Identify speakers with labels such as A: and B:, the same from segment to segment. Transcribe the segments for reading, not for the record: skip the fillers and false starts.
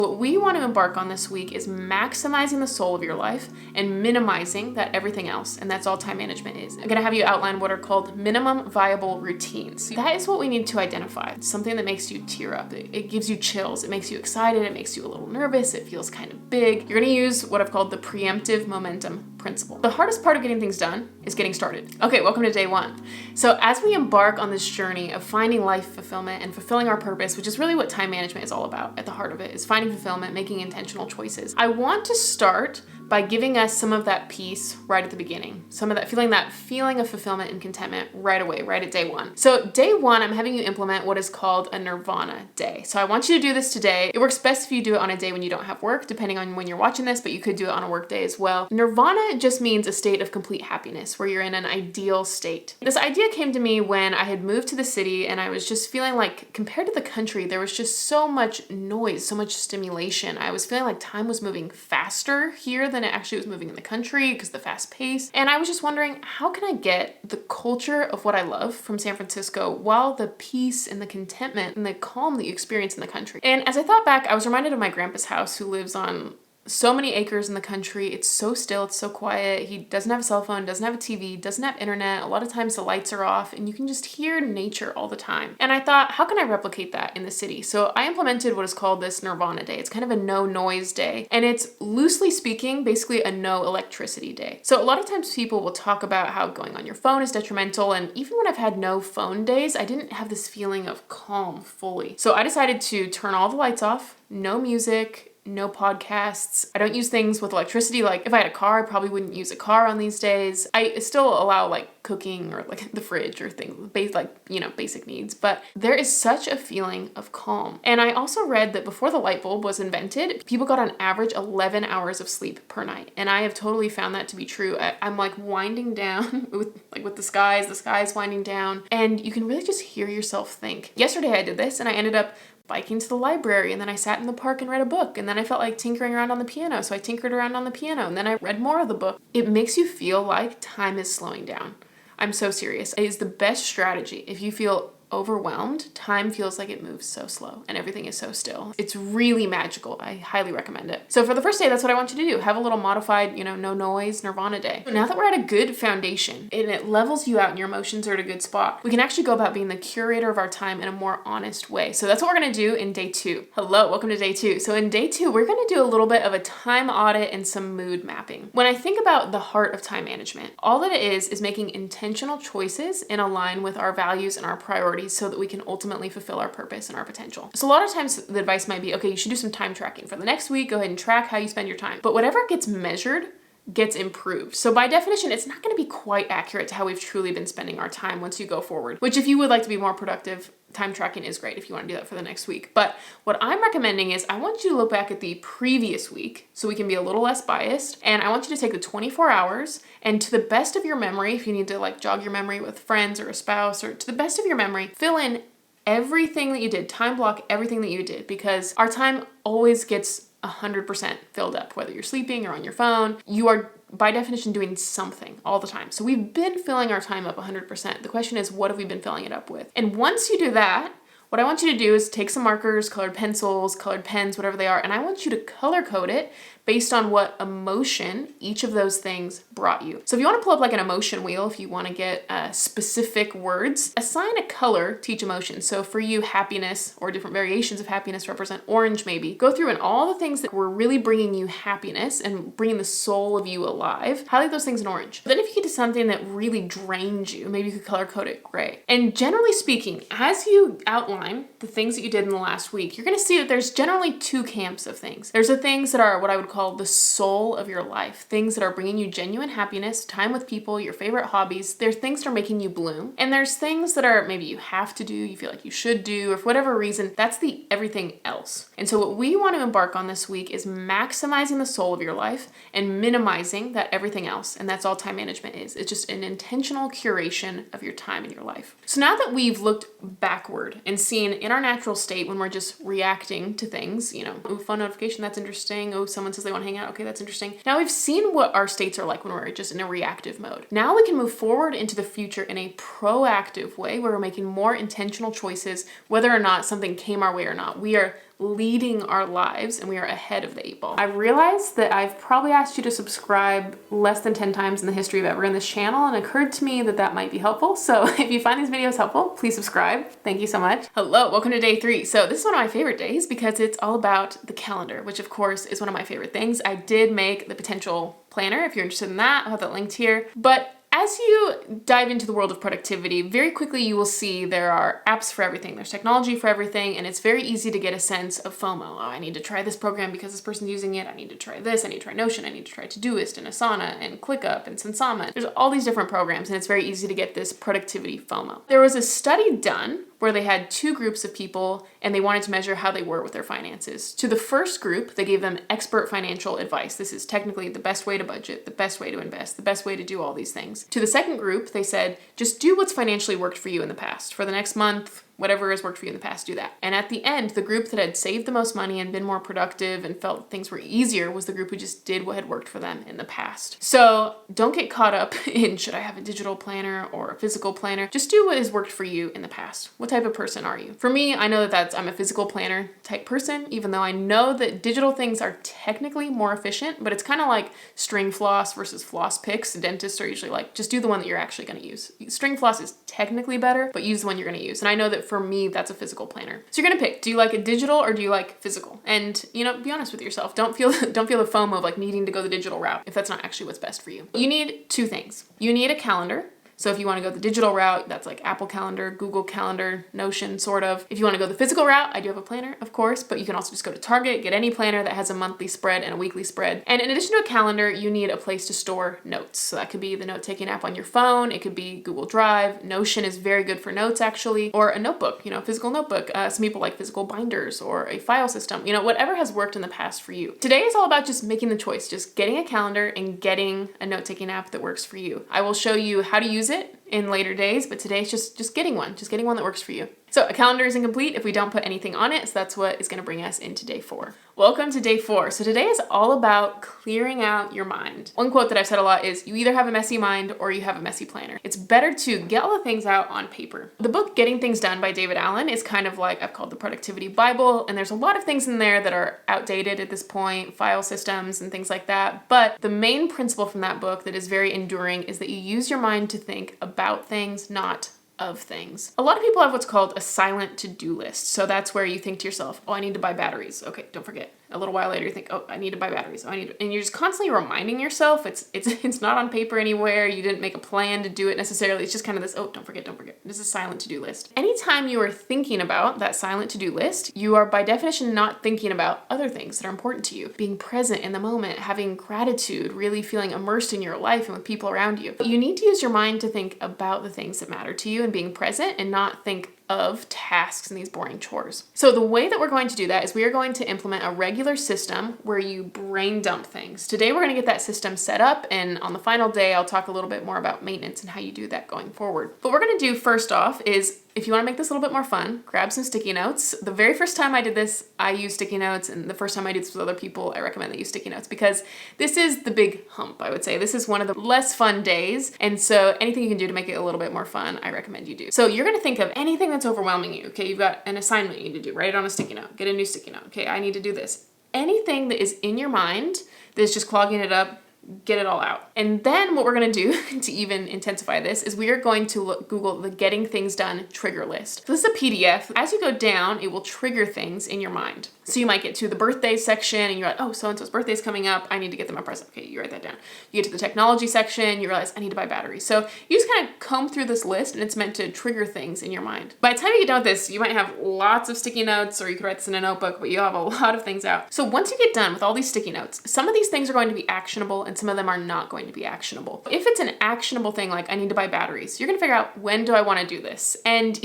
A: What we want to embark on this week is maximizing the soul of your life and minimizing that everything else, and that's all time management is. I'm gonna have you outline what are called minimum viable routines. That is what we need to identify. It's something that makes you tear up. It gives you chills. It makes you excited. It makes you a little nervous. It feels kind of big. You're gonna use what I've called the preemptive momentum principle. The hardest part of getting things done is getting started. Okay, welcome to day one. So as we embark on this journey of finding life fulfillment and fulfilling our purpose, which is really what time management is all about at the heart of it, is finding fulfillment, making intentional choices. I want to start by giving us some of that peace right at the beginning. Some of that feeling of fulfillment and contentment right away, right at day one. So day one, I'm having you implement what is called a nirvana day. So I want you to do this today. It works best if you do it on a day when you don't have work, depending on when you're watching this, but you could do it on a work day as well. Nirvana just means a state of complete happiness where you're in an ideal state. This idea came to me when I had moved to the city and I was just feeling like, compared to the country, there was just so much noise, so much stimulation. I was feeling like time was moving faster here than it actually was moving in the country because of the fast pace. And I was just wondering, how can I get the culture of what I love from San Francisco while the peace and the contentment and the calm that you experience in the country? And as I thought back, I was reminded of my grandpa's house, who lives on so many acres in the country. It's so still, it's so quiet. He doesn't have a cell phone, doesn't have a TV, doesn't have internet. A lot of times the lights are off and you can just hear nature all the time. And I thought, how can I replicate that in the city? So I implemented what is called this Nirvana day. It's kind of a no noise day. And it's loosely speaking, basically a no electricity day. So a lot of times people will talk about how going on your phone is detrimental. And even when I've had no phone days, I didn't have this feeling of calm fully. So I decided to turn all the lights off, no music, no podcasts. I don't use things with electricity. Like if I had a car, I probably wouldn't use a car on these days. I still allow like cooking or like the fridge or things, basic needs. But there is such a feeling of calm. And I also read that before the light bulb was invented, people got on average 11 hours of sleep per night. And I have totally found that to be true. I'm like winding down with the skies winding down, and you can really just hear yourself think. Yesterday I did this and I ended up biking to the library, and then I sat in the park and read a book, and then I felt like tinkering around on the piano, so I tinkered around on the piano, and then I read more of the book. It makes you feel like time is slowing down. I'm so serious. It is the best strategy. If you feel overwhelmed, time feels like it moves so slow and everything is so still. It's really magical. I highly recommend it. So for the first day, that's what I want you to do. Have a little modified, no noise Nirvana day. Now that we're at a good foundation and it levels you out and your emotions are at a good spot, we can actually go about being the curator of our time in a more honest way. So that's what we're gonna do in day two. Hello, welcome to day two. So in day two, we're gonna do a little bit of a time audit and some mood mapping. When I think about the heart of time management, all that it is making intentional choices in align with our values and our priorities, so that we can ultimately fulfill our purpose and our potential. So a lot of times the advice might be, okay, you should do some time tracking. For the next week, go ahead and track how you spend your time. But whatever gets measured gets improved. So by definition, it's not going to be quite accurate to how we've truly been spending our time once you go forward, which if you would like to be more productive, time tracking is great if you want to do that for the next week. But what I'm recommending is I want you to look back at the previous week so we can be a little less biased. And I want you to take the 24 hours and to the best of your memory, if you need to like jog your memory with friends or a spouse, or to the best of your memory, fill in everything that you did, time block everything that you did, because our time always gets 100% filled up, whether you're sleeping or on your phone. You are by definition doing something all the time. So we've been filling our time up 100%. The question is, what have we been filling it up with? And once you do that, what I want you to do is take some markers, colored pencils, colored pens, whatever they are, and I want you to color code it based on what emotion each of those things brought you. So if you want to pull up like an emotion wheel, if you want to get specific words, assign a color to each emotion. So for you, happiness or different variations of happiness represent orange maybe. Go through and all the things that were really bringing you happiness and bringing the soul of you alive, highlight those things in orange. But then if you get to something that really drains you, maybe you could color code it gray. And generally speaking, as you outline the things that you did in the last week, you're going to see that there's generally two camps of things. There's the things that are what I would call the soul of your life, things that are bringing you genuine happiness, time with people, your favorite hobbies. There's things that are making you bloom. And there's things that are maybe you have to do, you feel like you should do, or for whatever reason, that's the everything else. And so what we want to embark on this week is maximizing the soul of your life and minimizing that everything else. And that's all time management is. It's just an intentional curation of your time in your life. So now that we've looked backward and seen in our natural state when we're just reacting to things, oh, phone notification, that's interesting. Oh, someone says they want to hang out. Okay, that's interesting. Now we've seen what our states are like when we're just in a reactive mode. Now we can move forward into the future in a proactive way where we're making more intentional choices, whether or not something came our way or not. We are leading our lives and we are ahead of the 8 ball. I realized that I've probably asked you to subscribe less than 10 times in the history of ever in this channel, and it occurred to me that that might be helpful. So if you find these videos helpful, please subscribe. Thank you so much. Hello, welcome to day 3. So this is one of my favorite days because it's all about the calendar, which of course is one of my favorite things. I did make the potential planner. If you're interested in that, I'll have that linked here. But as you dive into the world of productivity, very quickly you will see there are apps for everything. There's technology for everything, and it's very easy to get a sense of FOMO. Oh, I need to try this program because this person's using it. I need to try this. I need to try Notion. I need to try Todoist and Asana and ClickUp and Sensama. There's all these different programs, and it's very easy to get this productivity FOMO. There was a study done where they had 2 groups of people and they wanted to measure how they were with their finances. To the first group, they gave them expert financial advice. This is technically the best way to budget, the best way to invest, the best way to do all these things. To the second group, they said, just do what's financially worked for you in the past. For the next month, whatever has worked for you in the past, do that. And at the end, the group that had saved the most money and been more productive and felt things were easier was the group who just did what had worked for them in the past. So don't get caught up in, should I have a digital planner or a physical planner? Just do what has worked for you in the past. What type of person are you? For me, I know that I'm a physical planner type person, even though I know that digital things are technically more efficient, but it's kind of like string floss versus floss picks. Dentists are usually like, just do the one that you're actually going to use. String floss is technically better, but use the one you're going to use. And I know that for me, that's a physical planner. So you're gonna pick, do you like a digital or do you like physical? And be honest with yourself. Don't feel the FOMO of like needing to go the digital route if that's not actually what's best for you. You need 2 things. You need a calendar. So if you want to go the digital route, that's like Apple Calendar, Google Calendar, Notion, sort of. If you want to go the physical route, I do have a planner, of course, but you can also just go to Target, get any planner that has a monthly spread and a weekly spread. And in addition to a calendar, you need a place to store notes. So that could be the note-taking app on your phone. It could be Google Drive. Notion is very good for notes, actually, or a notebook, physical notebook. Some people like physical binders or a file system, whatever has worked in the past for you. Today is all about just making the choice, just getting a calendar and getting a note-taking app that works for you. I will show you how to use it in later days, but today it's just getting one that works for you. So a calendar is incomplete if we don't put anything on it, so that's what is going to bring us into day 4. Welcome to day 4. So today is all about clearing out your mind. One quote that I've said a lot is, you either have a messy mind or you have a messy planner. It's better to get all the things out on paper. The book Getting Things Done by David Allen is kind of like, I've called the productivity Bible, and there's a lot of things in there that are outdated at this point, file systems and things like that. But the main principle from that book that is very enduring is that you use your mind to think about things, not of things. A lot of people have what's called a silent to-do list. So that's where you think to yourself, oh, I need to buy batteries. Okay, don't forget. A little while later, you think, oh, I need to buy batteries. And you're just constantly reminding yourself. It's not on paper anywhere. You didn't make a plan to do it necessarily. It's just kind of this, oh, don't forget. This is a silent to-do list. Anytime you are thinking about that silent to-do list, you are by definition not thinking about other things that are important to you. Being present in the moment, having gratitude, really feeling immersed in your life and with people around you. You need to use your mind to think about the things that matter to you and being present, and not think of tasks and these boring chores. So the way that we're going to do that is we are going to implement a regular system where you brain dump things. Today we're going to get that system set up, and on the final day I'll talk a little bit more about maintenance and how you do that going forward. What we're going to do first off is, if you want to make this a little bit more fun, grab some sticky notes. The very first time I did this, I used sticky notes, and the first time I did this with other people, I recommend that you use sticky notes because this is the big hump, I would say. This is one of the less fun days, and so anything you can do to make it a little bit more fun, I recommend you do. So you're going to think of anything that's overwhelming you. Okay, you've got an assignment you need to do, write it on a sticky note, get a new sticky note. Okay, I need to do this. Anything that is in your mind that is just clogging it up, get it all out. And then what we're going to do to even intensify this is we are going to Google the Getting Things Done trigger list. So this is a PDF. As you go down, it will trigger things in your mind. So you might get to the birthdays section and you're like, oh, so-and-so's birthday is coming up. I need to get them a present. Okay, you write that down. You get to the technology section, you realize I need to buy batteries. So you just kind of comb through this list and it's meant to trigger things in your mind. By the time you get done with this, you might have lots of sticky notes, or you could write this in a notebook, but you have a lot of things out. So once you get done with all these sticky notes, some of these things are going to be actionable and some of them are not going to be actionable. If it's an actionable thing, like I need to buy batteries, you're gonna figure out, when do I wanna do this? And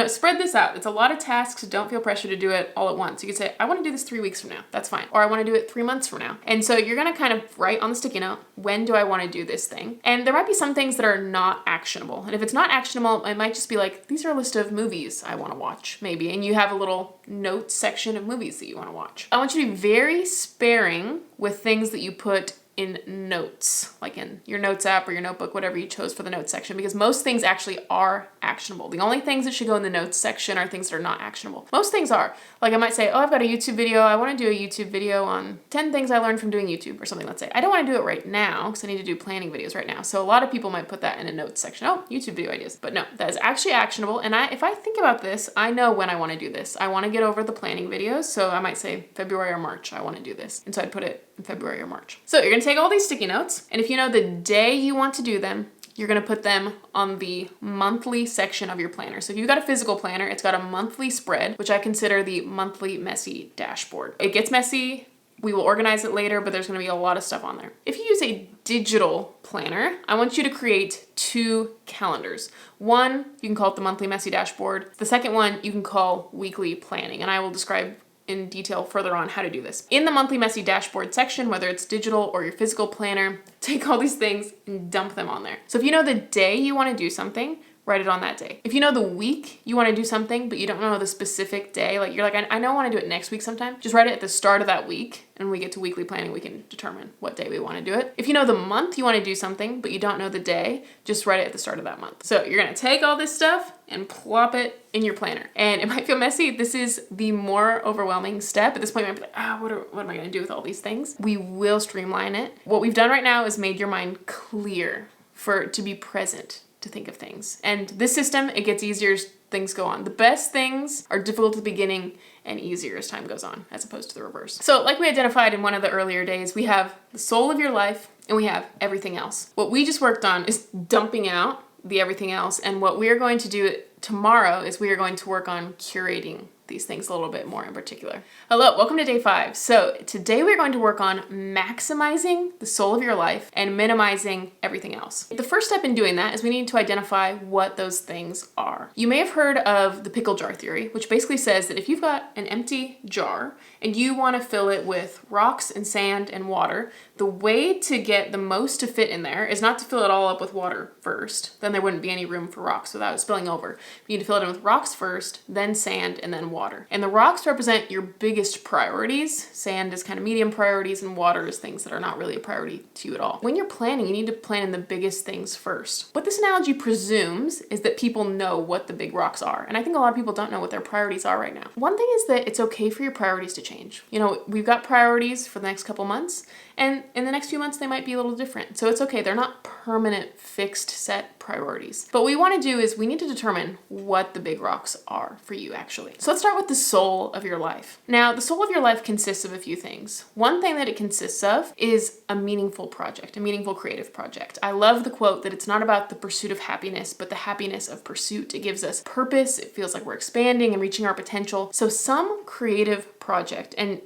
A: spread this out. It's a lot of tasks. Don't feel pressure to do it all at once. You could say, I wanna do this 3 weeks from now. That's fine. Or I wanna do it 3 months from now. And so you're gonna kind of write on the sticky note, when do I wanna do this thing? And there might be some things that are not actionable. And if it's not actionable, it might just be like, these are a list of movies I wanna watch, maybe. And you have a little notes section of movies that you wanna watch. I want you to be very sparing with things that you put in notes, like in your notes app or your notebook, whatever you chose for the notes section, because most things actually are actionable. The only things that should go in the notes section are things that are not actionable. Most things are. Like I might say, oh, I've got a YouTube video. I want to do a YouTube video on 10 things I learned from doing YouTube or something, let's say. I don't want to do it right now because I need to do planning videos right now. So a lot of people might put that in a notes section. Oh, YouTube video ideas. But no, that is actually actionable. And if I think about this, I know when I want to do this. I want to get over the planning videos. So I might say February or March, I want to do this. And so I'd put it in February or March. So you're going to take all these sticky notes, and if you know the day you want to do them, you're going to put them on the monthly section of your planner. So if you've got a physical planner, it's got a monthly spread, which I consider the monthly messy dashboard. It gets messy. We will organize it later, but there's going to be a lot of stuff on there. If you use a digital planner, I want you to create 2 calendars. One, you can call it the monthly messy dashboard. The second one, you can call weekly planning, and I will describe in detail further on how to do this. In the monthly messy dashboard section, whether it's digital or your physical planner, take all these things and dump them on there. So if you know the day you want to do something, write it on that day. If you know the week you want to do something, but you don't know the specific day, like you're like, I know I want to do it next week sometime, just write it at the start of that week, and when we get to weekly planning, we can determine what day we want to do it. If you know the month you want to do something, but you don't know the day, just write it at the start of that month. So you're going to take all this stuff and plop it in your planner. And it might feel messy. This is the more overwhelming step. At this point, you might be like, what am I going to do with all these things? We will streamline it. What we've done right now is made your mind clear to be present, to think of things. And this system, it gets easier as things go on. The best things are difficult at the beginning and easier as time goes on, as opposed to the reverse. So like we identified in one of the earlier days, we have the soul of your life and we have everything else. What we just worked on is dumping out the everything else. And what we are going to do tomorrow is we are going to work on curating these things a little bit more in particular. Hello, welcome to day 5. So today we're going to work on maximizing the soul of your life and minimizing everything else. The first step in doing that is we need to identify what those things are. You may have heard of the pickle jar theory, which basically says that if you've got an empty jar and you want to fill it with rocks and sand and water, the way to get the most to fit in there is not to fill it all up with water first. Then there wouldn't be any room for rocks without it spilling over. You need to fill it in with rocks first, then sand, and then water. And the rocks represent your biggest priorities. Sand is kind of medium priorities, and water is things that are not really a priority to you at all. When you're planning, you need to plan in the biggest things first. What this analogy presumes is that people know what the big rocks are. And I think a lot of people don't know what their priorities are right now. One thing is that it's okay for your priorities to change. You know, we've got priorities for the next couple months, and in the next few months, they might be a little different. So it's okay. They're not permanent, fixed, set priorities. But what we want to do is we need to determine what the big rocks are for you, actually. So let's start with the soul of your life. Now, the soul of your life consists of a few things. One thing that it consists of is a meaningful project, a meaningful creative project. I love the quote that it's not about the pursuit of happiness, but the happiness of pursuit. It gives us purpose. It feels like we're expanding and reaching our potential. So some creative project, and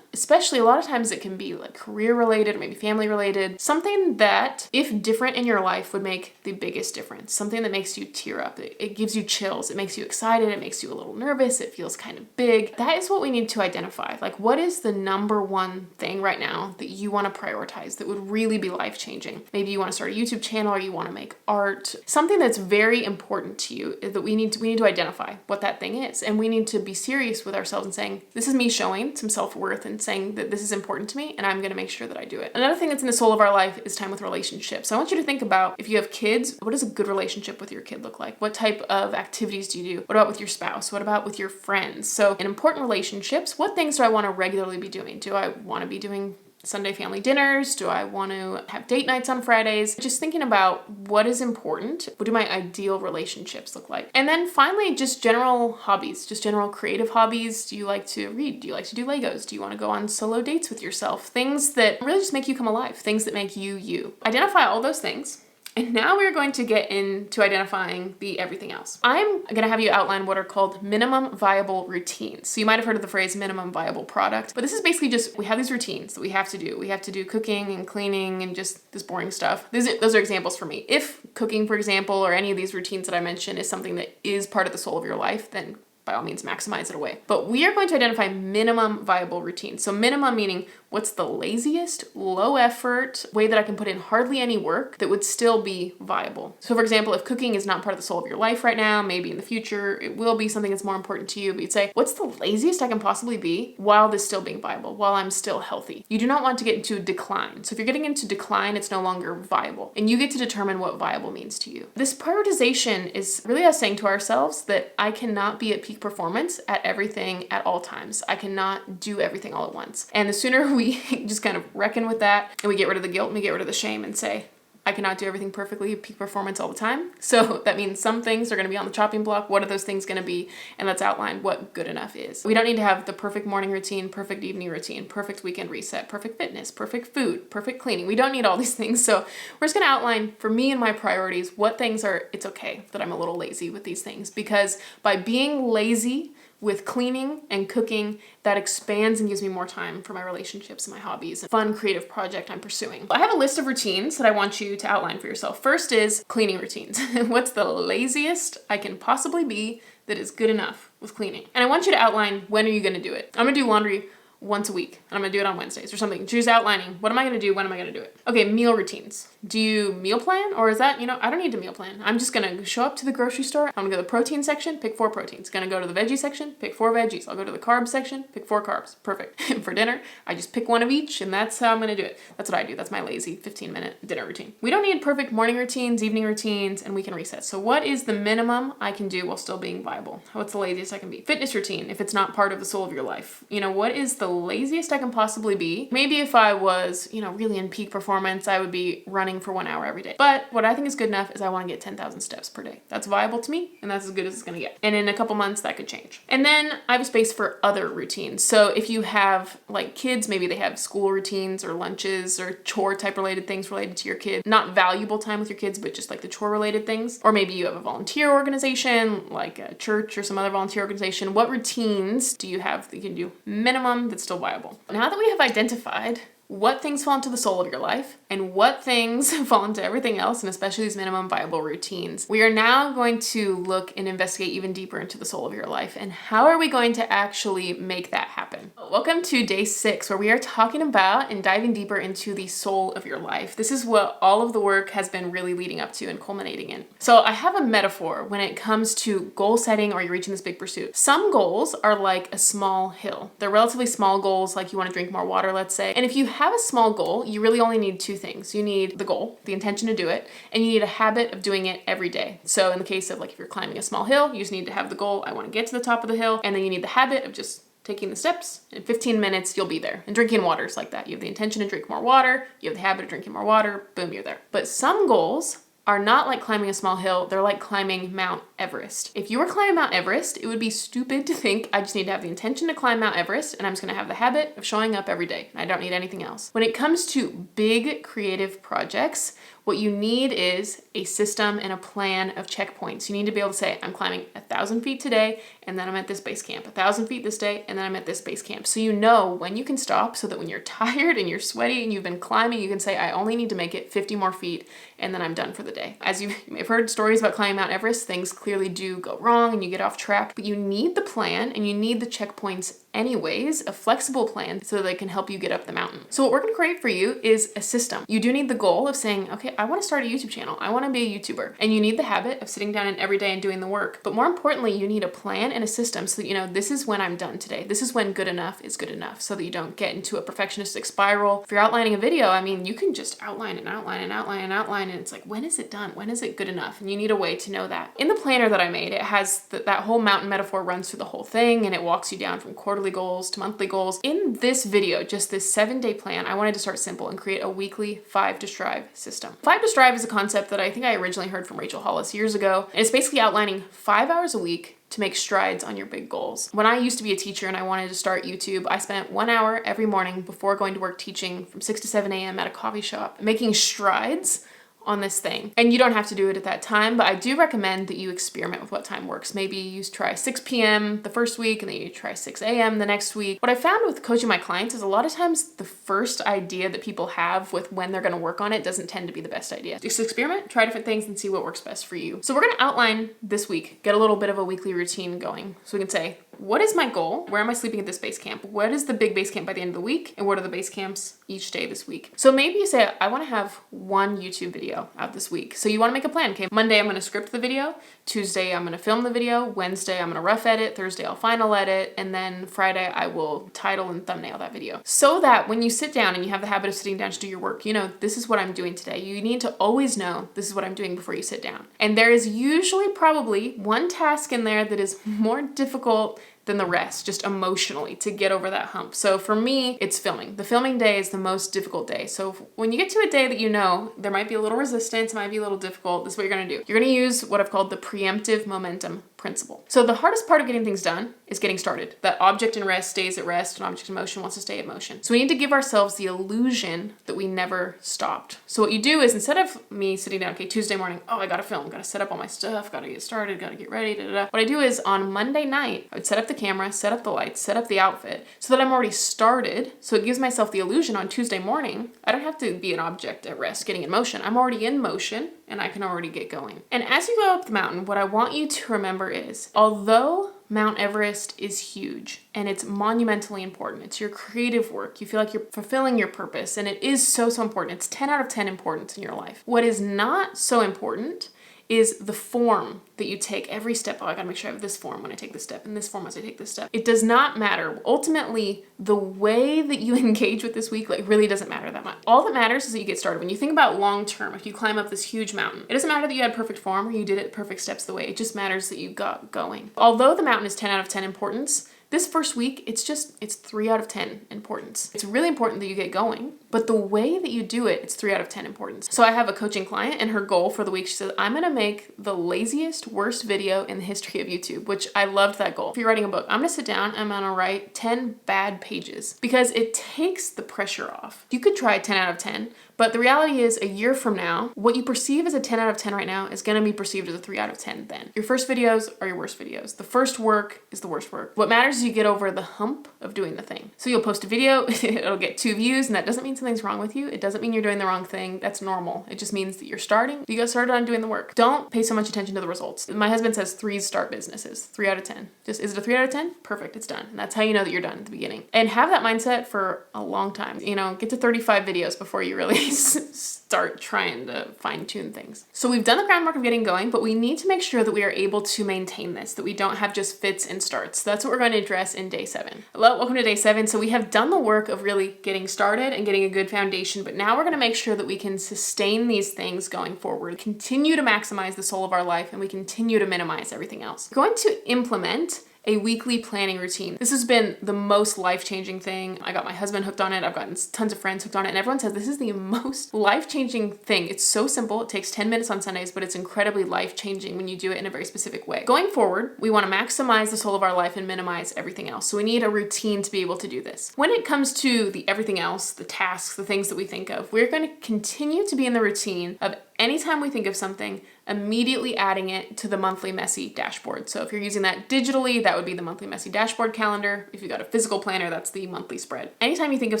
A: especially a lot of times it can be like career related or maybe family related, something that if different in your life would make the biggest difference, something that makes you tear up. It gives you chills. It makes you excited. It makes you a little nervous. It feels kind of big. That is what we need to identify. Like, what is the number one thing right now that you want to prioritize that would really be life changing? Maybe you want to start a YouTube channel or you want to make art. Something that's very important to you is that we need to identify what that thing is. And we need to be serious with ourselves and saying, this is me showing some self-worth and saying that this is important to me and I'm going to make sure that I do it. Another thing that's in the soul of our life is time with relationships. So I want you to think about, if you have kids, what does a good relationship with your kid look like? What type of activities do you do? What about with your spouse? What about with your friends? So in important relationships, what things do I want to regularly be doing? Do I want to be doing Sunday family dinners? Do I want to have date nights on Fridays? Just thinking about what is important. What do my ideal relationships look like? And then finally, just general hobbies, just general creative hobbies. Do you like to read? Do you like to do Legos? Do you want to go on solo dates with yourself? Things that really just make you come alive, things that make you you. Identify all those things. And now we're going to get into identifying the everything else. I'm going to have you outline what are called minimum viable routines. So you might have heard of the phrase minimum viable product, but this is basically just, we have these routines that we have to do. We have to do cooking and cleaning and just this boring stuff. Those are examples for me. If cooking, for example, or any of these routines that I mentioned is something that is part of the soul of your life, then by all means maximize it away. But we are going to identify minimum viable routines. So minimum meaning what's the laziest, low effort way that I can put in hardly any work that would still be viable. So for example, if cooking is not part of the soul of your life right now, maybe in the future it will be something that's more important to you, but you'd say, what's the laziest I can possibly be while this still being viable, while I'm still healthy? You do not want to get into decline. So if you're getting into decline, it's no longer viable, and you get to determine what viable means to you. This prioritization is really us saying to ourselves that I cannot be at peak performance at everything at all times. I cannot do everything all at once. And the sooner we just kind of reckon with that and we get rid of the guilt and we get rid of the shame and say, I cannot do everything perfectly, peak performance all the time. So that means some things are going to be on the chopping block. What are those things going to be? And let's outline what good enough is. We don't need to have the perfect morning routine, perfect evening routine, perfect weekend reset, perfect fitness, perfect food, perfect cleaning. We don't need all these things. So we're just going to outline for me and my priorities, what things are, it's okay that I'm a little lazy with these things, because by being lazy with cleaning and cooking, that expands and gives me more time for my relationships and my hobbies and fun creative project I'm pursuing. I have a list of routines that I want you to outline for yourself. First is cleaning routines. What's the laziest I can possibly be that is good enough with cleaning? And I want you to outline, when are you gonna do it? I'm gonna do laundry once a week, and I'm gonna do it on Wednesdays or something. Choose outlining, what am I gonna do, when am I gonna do it? Okay, meal routines. Do you meal plan, or is that, I don't need to meal plan. I'm just gonna show up to the grocery store, I'm gonna go to the protein section, pick 4 proteins. Gonna go to the veggie section, pick 4 veggies. I'll go to the carb section, pick 4 carbs. Perfect. For dinner, I just pick one of each, and that's how I'm gonna do it. That's what I do. That's my lazy 15-minute dinner routine. We don't need perfect morning routines, evening routines, and we can reset. So what is the minimum I can do while still being viable? What's the laziest I can be? Fitness routine, if it's not part of the soul of your life. What is the laziest I can possibly be? Maybe if I was, really in peak performance, I would be running for 1 hour every day. But what I think is good enough is I want to get 10,000 steps per day. That's viable to me, and that's as good as it's going to get. And in a couple months, that could change. And then I have a space for other routines. So if you have like kids, maybe they have school routines or lunches or chore type related things related to your kid. Not valuable time with your kids, but just like the chore related things. Or maybe you have a volunteer organization, like a church or some other volunteer organization. What routines do you have that you can do minimum that's still viable? Now that we have identified what things fall into the soul of your life and what things fall into everything else, and especially these minimum viable routines, we are now going to look and investigate even deeper into the soul of your life and how are we going to actually make that happen. Welcome to day 6, where we are talking about and diving deeper into the soul of your life. This is what all of the work has been really leading up to and culminating in. So I have a metaphor when it comes to goal setting or you're reaching this big pursuit. Some goals are like a small hill. They're relatively small goals, like you want to drink more water, let's say. And if you have a small goal, you really only need 2 things. You need the goal, the intention to do it, and you need a habit of doing it every day. So in the case of like if you're climbing a small hill, you just need to have the goal, I want to get to the top of the hill, and then you need the habit of just taking the steps. In 15 minutes, you'll be there. And drinking water is like that. You have the intention to drink more water, you have the habit of drinking more water, boom, you're there. But some goals are not like climbing a small hill, they're like climbing Mount Everest. If you were climbing Mount Everest, it would be stupid to think I just need to have the intention to climb Mount Everest and I'm just gonna have the habit of showing up every day. I don't need anything else. When it comes to big creative projects, what you need is a system and a plan of checkpoints. You need to be able to say, I'm climbing 1,000 feet today, and then I'm at this base camp. 1,000 feet this day, and then I'm at this base camp. So you know when you can stop, so that when you're tired and you're sweaty and you've been climbing, you can say, I only need to make it 50 more feet, and then I'm done for the day. As you may have heard stories about climbing Mount Everest, things clearly do go wrong and you get off track, but you need the plan and you need the checkpoints anyways, a flexible plan so that they can help you get up the mountain. So what we're gonna create for you is a system. You do need the goal of saying, okay, I wanna start a YouTube channel. I wanna be a YouTuber. And you need the habit of sitting down every day and doing the work. But more importantly, you need a plan and a system so that you know, this is when I'm done today. This is when good enough is good enough, so that you don't get into a perfectionistic spiral. If you're outlining a video, I mean, you can just outline and outline and outline and outline, and it's like, when is it done? When is it good enough? And you need a way to know that. In the planner that I made, it has that whole mountain metaphor runs through the whole thing, and it walks you down from quarterly goals to monthly goals. In this video, just this 7-day plan, I wanted to start simple and create a weekly 5 to strive system. 5 to strive is a concept that I think I originally heard from Rachel Hollis years ago, and it's basically outlining 5 hours a week to make strides on your big goals. When I used to be a teacher and I wanted to start YouTube, I spent 1 hour every morning before going to work teaching from 6 to 7 a.m. at a coffee shop, making strides on this thing. And you don't have to do it at that time, but I do recommend that you experiment with what time works. Maybe you try 6 p.m. the first week and then you try 6 a.m. the next week. What I found with coaching my clients is a lot of times the first idea that people have with when they're going to work on it doesn't tend to be the best idea. Just experiment, try different things and see what works best for you. So we're going to outline this week, get a little bit of a weekly routine going. So we can say, what is my goal? Where am I sleeping at this base camp? What is the big base camp by the end of the week? And what are the base camps each day this week? So maybe you say, I want to have one YouTube video out this week. So you want to make a plan. Okay, Monday, I'm going to script the video. Tuesday, I'm going to film the video. Wednesday, I'm going to rough edit. Thursday, I'll final edit. And then Friday, I will title and thumbnail that video. So that when you sit down and you have the habit of sitting down to do your work, you know, this is what I'm doing today. You need to always know this is what I'm doing before you sit down. And there is usually probably one task in there that is more difficult than the rest, just emotionally, to get over that hump. So for me, it's filming. The filming day is the most difficult day. So when you get to a day that you know there might be a little resistance, it might be a little difficult, this is what you're gonna do. You're gonna use what I've called the preemptive momentum principle. So the hardest part of getting things done is getting started. That object in rest stays at rest and object in motion wants to stay in motion. So we need to give ourselves the illusion that we never stopped. So what you do is, instead of me sitting down, okay, Tuesday morning, oh, I gotta film, gotta set up all my stuff, gotta get started, gotta get ready, What I do is on Monday night, I would set up the camera, set up the lights, set up the outfit so that I'm already started. So it gives myself the illusion on Tuesday morning, I don't have to be an object at rest getting in motion. I'm already in motion and I can already get going. And as you go up the mountain, what I want you to remember is, although Mount Everest is huge and it's monumentally important, it's your creative work, you feel like you're fulfilling your purpose, and it is so important. It's 10 out of 10 importance in your life. What is not so important is the form that you take every step. Oh, I gotta make sure I have this form when I take this step and this form as I take this step. It does not matter. Ultimately, the way that you engage with this week, like, really doesn't matter that much. All that matters is that you get started. When you think about long term, if you climb up this huge mountain, it doesn't matter that you had perfect form or you did it perfect steps the way. It just matters that you got going. Although the mountain is 10 out of 10 importance, this first week, it's 3 out of 10 importance. It's really important that you get going, but the way that you do it, it's 3 out of 10 importance. So I have a coaching client, and her goal for the week, she says, I'm gonna make the laziest, worst video in the history of YouTube, which I loved that goal. If you're writing a book, I'm gonna sit down, I'm gonna write 10 bad pages because it takes the pressure off. You could try 10 out of 10, but the reality is, a year from now, what you perceive as a 10 out of 10 right now is gonna be perceived as a 3 out of 10 then. Your first videos are your worst videos. The first work is the worst work. What matters is you get over the hump of doing the thing. So you'll post a video, it'll get 2 views, and that doesn't mean something's wrong with you. It doesn't mean you're doing the wrong thing. That's normal. It just means that you're starting. You got started on doing the work. Don't pay so much attention to the results. My husband says 3s start businesses. 3 out of 10. Just, is it a 3 out of 10? Perfect, it's done. And that's how you know that you're done at the beginning. And have that mindset for a long time. You know, get to 35 videos before you really start trying to fine tune things. So we've done the groundwork of getting going, but we need to make sure that we are able to maintain this, that we don't have just fits and starts. So that's what we're going to address in day 7. Hello, welcome to day 7. So we have done the work of really getting started and getting a good foundation, but now we're going to make sure that we can sustain these things going forward, continue to maximize the soul of our life, and we continue to minimize everything else. We're going to implement a weekly planning routine. This has been the most life-changing thing. I got my husband hooked on it. I've gotten tons of friends hooked on it, and everyone says this is the most life-changing thing. It's so simple. It takes 10 minutes on Sundays, but it's incredibly life-changing when you do it in a very specific way. Going forward, we want to maximize the soul of our life and minimize everything else. So we need a routine to be able to do this. When it comes to the everything else, the tasks, the things that we think of, we're going to continue to be in the routine of anytime we think of something, immediately adding it to the monthly messy dashboard. So if you're using that digitally, that would be the monthly messy dashboard calendar. If you got a physical planner, that's the monthly spread. Anytime you think of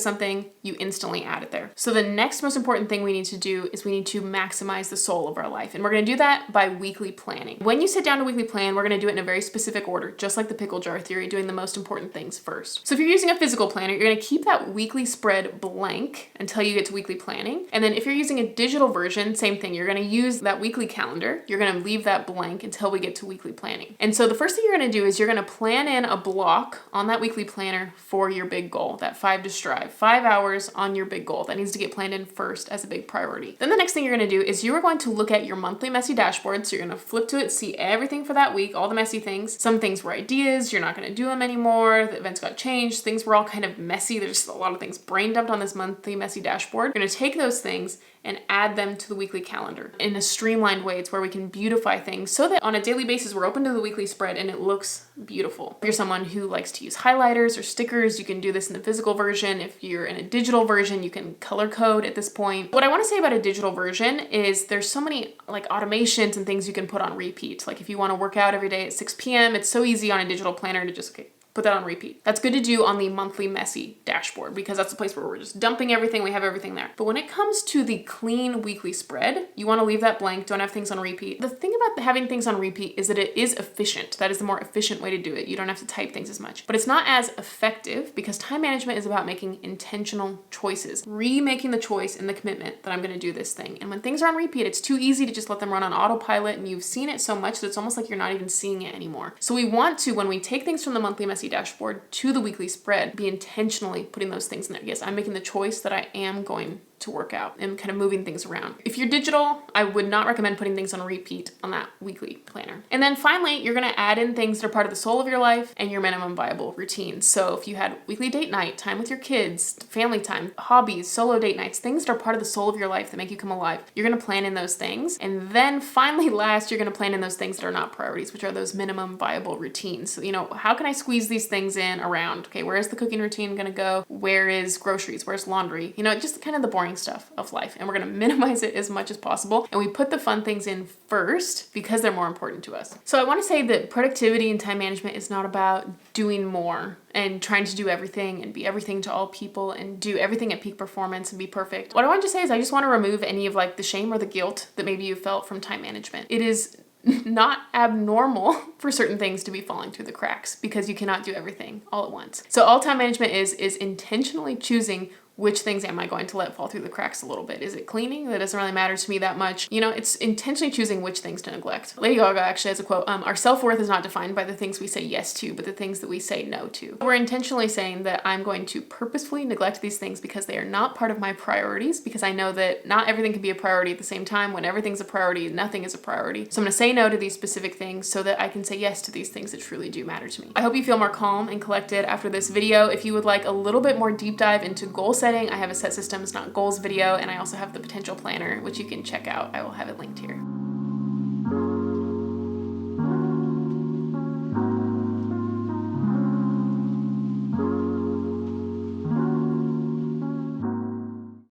A: something, you instantly add it there. So the next most important thing we need to do is we need to maximize the soul of our life. And we're gonna do that by weekly planning. When you sit down to weekly plan, we're gonna do it in a very specific order, just like the pickle jar theory, doing the most important things first. So if you're using a physical planner, you're gonna keep that weekly spread blank until you get to weekly planning. And then if you're using a digital version, same thing. You're gonna use that weekly calendar. You're gonna leave that blank until we get to weekly planning. And so the first thing you're gonna do is you're gonna plan in a block on that weekly planner for your big goal, that 5 to strive, 5 hours on your big goal. That needs to get planned in first as a big priority. Then the next thing you're gonna do is you are going to look at your monthly messy dashboard. So you're gonna flip to it, see everything for that week, all the messy things. Some things were ideas, you're not gonna do them anymore, the events got changed, things were all kind of messy. There's just a lot of things brain dumped on this monthly messy dashboard. You're gonna take those things and add them to the weekly calendar. calendar in a streamlined way. It's where we can beautify things so that on a daily basis, we're open to the weekly spread and it looks beautiful. If you're someone who likes to use highlighters or stickers, you can do this in the physical version. If you're in a digital version, you can color code at this point. What I want to say about a digital version is there's so many like automations and things you can put on repeat. Like if you want to work out every day at 6 p.m., it's so easy on a digital planner to just, put that on repeat. That's good to do on the monthly messy dashboard because that's the place where we're just dumping everything. We have everything there. But when it comes to the clean weekly spread, you want to leave that blank. Don't have things on repeat. The thing about having things on repeat is that it is efficient. That is the more efficient way to do it. You don't have to type things as much, but it's not as effective because time management is about making intentional choices, remaking the choice and the commitment that I'm going to do this thing. And when things are on repeat, it's too easy to just let them run on autopilot and you've seen it so much that it's almost like you're not even seeing it anymore. So we want to, when we take things from the monthly messy dashboard to the weekly spread, be intentionally putting those things in there. Yes, I'm making the choice that I am going to work out and kind of moving things around. If you're digital, I would not recommend putting things on repeat on that weekly planner. And then finally, you're going to add in things that are part of the soul of your life and your minimum viable routine. So if you had weekly date night, time with your kids, family time, hobbies, solo date nights, things that are part of the soul of your life that make you come alive, you're going to plan in those things. And then finally, last, you're going to plan in those things that are not priorities, which are those minimum viable routines. So, how can I squeeze these things in around? Okay, where is the cooking routine going to go? Where is groceries? Where's laundry? Just kind of the boring stuff of life, and we're going to minimize it as much as possible, and we put the fun things in first because they're more important to us. So I want to say that productivity and time management is not about doing more and trying to do everything and be everything to all people and do everything at peak performance and be perfect. What I want to say is I just want to remove any of the shame or the guilt that maybe you felt from time management. It is not abnormal for certain things to be falling through the cracks because you cannot do everything all at once. So all time management is intentionally choosing which things am I going to let fall through the cracks a little bit? Is it cleaning? That doesn't really matter to me that much. It's intentionally choosing which things to neglect. Lady Gaga actually has a quote, our self-worth is not defined by the things we say yes to, but the things that we say no to. We're intentionally saying that I'm going to purposefully neglect these things because they are not part of my priorities, because I know that not everything can be a priority at the same time. When everything's a priority, nothing is a priority. So I'm going to say no to these specific things so that I can say yes to these things that truly do matter to me. I hope you feel more calm and collected after this video. If you would like a little bit more deep dive into goal setting, I have a Set Systems Not Goals video, and I also have the potential planner, which you can check out. I will have it linked here.